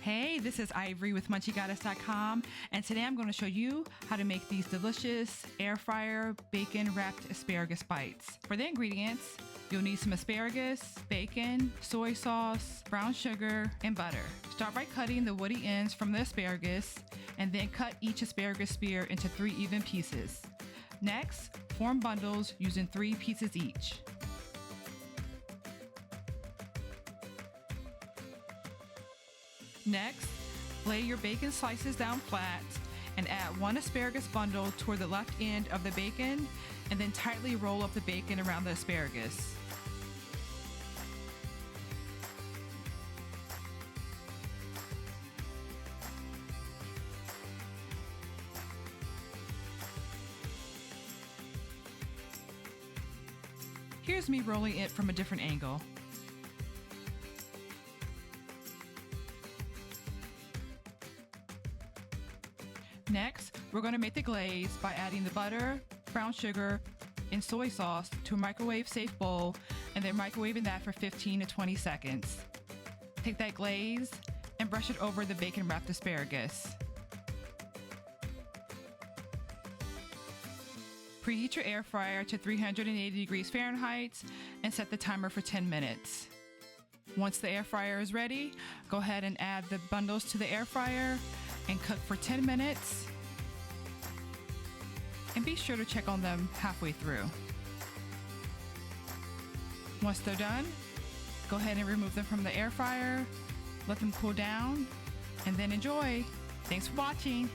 Hey, this is Ivory with MunchyGoddess.com, and today I'm going to show you how to make these delicious air fryer bacon wrapped asparagus bites. For the ingredients, you'll need some asparagus, bacon, soy sauce, brown sugar, and butter. Start by cutting the woody ends from the asparagus, and then cut each asparagus spear into 3 even pieces. Next, form bundles using 3 pieces each. Next, lay your bacon slices down flat and add 1 asparagus bundle toward the left end of the bacon, and then tightly roll up the bacon around the asparagus. Here's me rolling it from a different angle. Next, we're going to make the glaze by adding the butter, brown sugar, and soy sauce to a microwave-safe bowl, and then microwaving that for 15 to 20 seconds. Take that glaze and brush it over the bacon-wrapped asparagus. Preheat your air fryer to 380 degrees Fahrenheit and set the timer for 10 minutes. Once the air fryer is ready, go ahead and add the bundles to the air fryer and cook for 10 minutes. And be sure to check on them halfway through. Once they're done, go ahead and remove them from the air fryer, let them cool down, and then enjoy. Thanks for watching.